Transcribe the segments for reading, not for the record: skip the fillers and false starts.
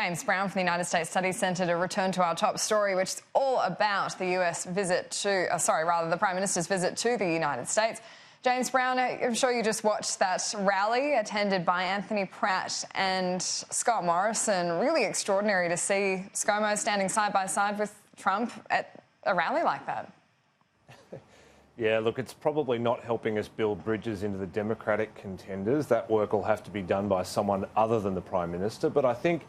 James Brown from the United States Studies Centre to return to our top story, which is all about the US visit to, the Prime Minister's visit to the United States. James Brown, I'm sure you just watched that rally attended by Anthony Pratt and Scott Morrison. Really extraordinary to see ScoMo standing side by side with Trump at a rally like that. Yeah, look, it's probably not helping us build bridges into the Democratic contenders. That work will have to be done by someone other than the Prime Minister. But I think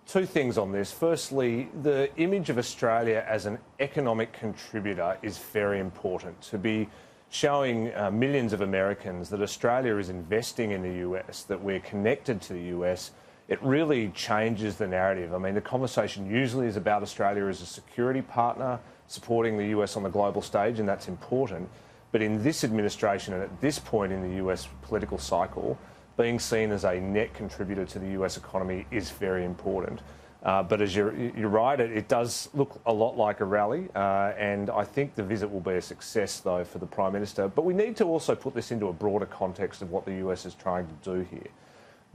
two things on this. Firstly, the image of Australia as an economic contributor is very important. To be showing millions of Americans that Australia is investing in the US, that we're connected to the US, it really changes the narrative. I mean, the conversation usually is about Australia as a security partner, supporting the US on the global stage, and that's important. But in this administration and at this point in the US political cycle, being seen as a net contributor to the US economy is very important. But as you're right, it does look a lot like a rally, and I think the visit will be a success, though, for the Prime Minister. But we need to also put this into a broader context of what the US is trying to do here.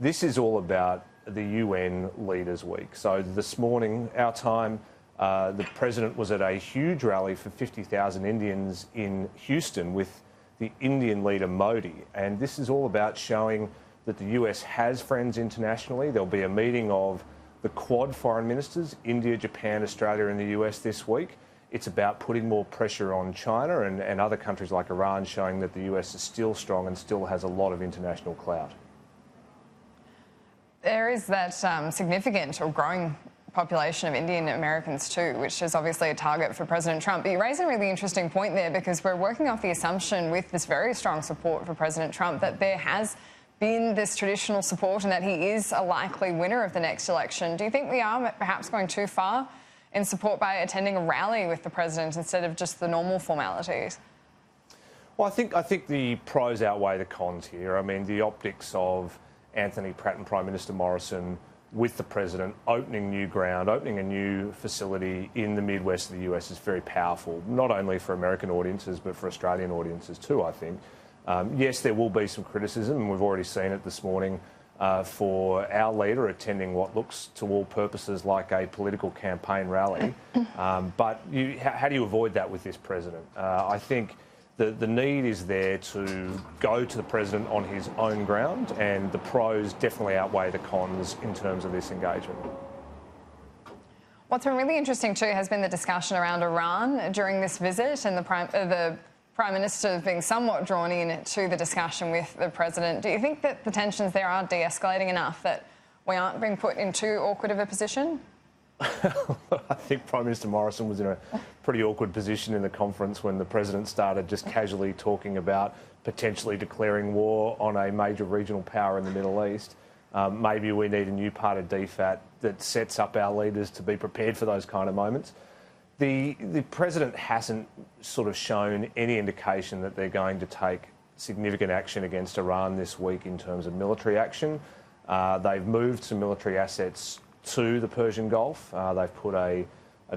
This is all about the UN Leaders' Week. So this morning, our time, the President was at a huge rally for 50,000 Indians in Houston with the Indian leader Modi. And this is all about showing that the US has friends internationally. There'll be a meeting of the Quad foreign ministers, India, Japan, Australia and the US this week. It's about putting more pressure on China and other countries like Iran, showing that the US is still strong and still has a lot of international clout. There is that significant or growing population of Indian Americans too, which is obviously a target for President Trump. But you raise a really interesting point there, because we're working off the assumption with this very strong support for President Trump that there has been this traditional support and that he is a likely winner of the next election. Do you think we are perhaps going too far in support by attending a rally with the President instead of just the normal formalities? Well, I think the pros outweigh the cons here. I mean, the optics of Anthony Pratt and Prime Minister Morrison with the President opening new ground, opening a new facility in the Midwest of the US is very powerful, not only for American audiences, but for Australian audiences too, I think. Yes, there will be some criticism, and we've already seen it this morning, for our leader attending what looks to all purposes like a political campaign rally. But how do you avoid that with this President? I think the need is there to go to the President on his own ground, and the pros definitely outweigh the cons in terms of this engagement. What's been really interesting too has been the discussion around Iran during this visit, and the Prime Minister being somewhat drawn in to the discussion with the President. Do you think that the tensions there are de-escalating enough that we aren't being put in too awkward of a position? I think Prime Minister Morrison was in a pretty awkward position in the conference when the President started just casually talking about potentially declaring war on a major regional power in the Middle East. Maybe we need a new part of DFAT that sets up our leaders to be prepared for those kind of moments. The President hasn't sort of shown any indication that they're going to take significant action against Iran this week in terms of military action. They've moved some military assets to the Persian Gulf. They've put a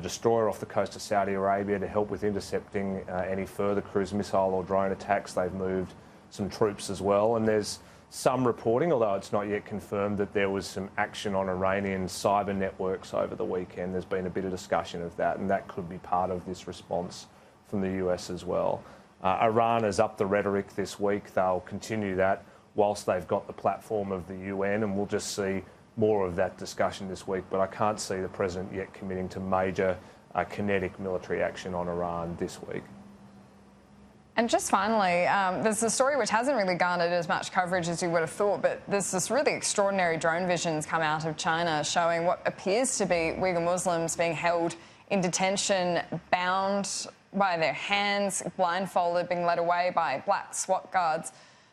destroyer off the coast of Saudi Arabia to help with intercepting any further cruise missile or drone attacks. They've moved some troops as well. And there's some reporting, although it's not yet confirmed, that there was some action on Iranian cyber networks over the weekend. There's been a bit of discussion of that, and that could be part of this response from the US as well. Iran has upped the rhetoric this week. They'll continue that whilst they've got the platform of the UN, and we'll just see more of that discussion this week. But I can't see the President yet committing to major kinetic military action on Iran this week. And just finally, there's a story which hasn't really garnered as much coverage as you would have thought, but there's this really extraordinary drone visions come out of China showing what appears to be Uyghur Muslims being held in detention, bound by their hands, blindfolded, being led away by black SWAT guards.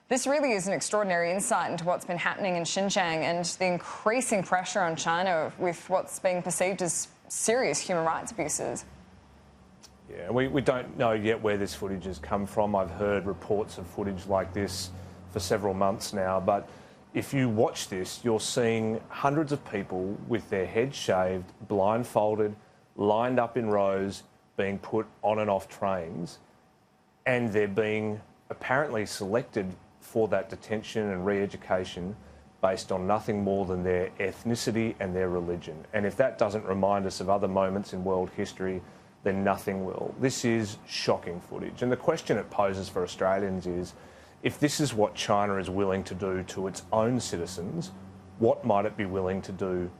This really is an extraordinary insight into what's been happening in Xinjiang and the increasing pressure on China with what's being perceived as serious human rights abuses. Yeah, we don't know yet where this footage has come from. I've heard reports of footage like this for several months now, but if you watch this, you're seeing hundreds of people with their heads shaved, blindfolded, lined up in rows, being put on and off trains, and they're being apparently selected for that detention and re-education based on nothing more than their ethnicity and their religion. And if that doesn't remind us of other moments in world history, then nothing will. This is shocking footage. And the question it poses for Australians is, if this is what China is willing to do to its own citizens, what might it be willing to do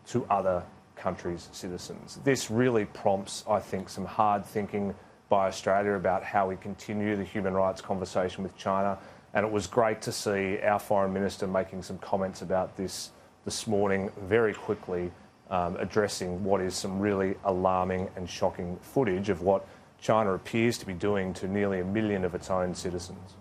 to other countries' citizens? This really prompts, I think, some hard thinking by Australia about how we continue the human rights conversation with China. And it was great to see our Foreign Minister making some comments about this morning, very quickly addressing what is some really alarming and shocking footage of what China appears to be doing to nearly 1 million of its own citizens.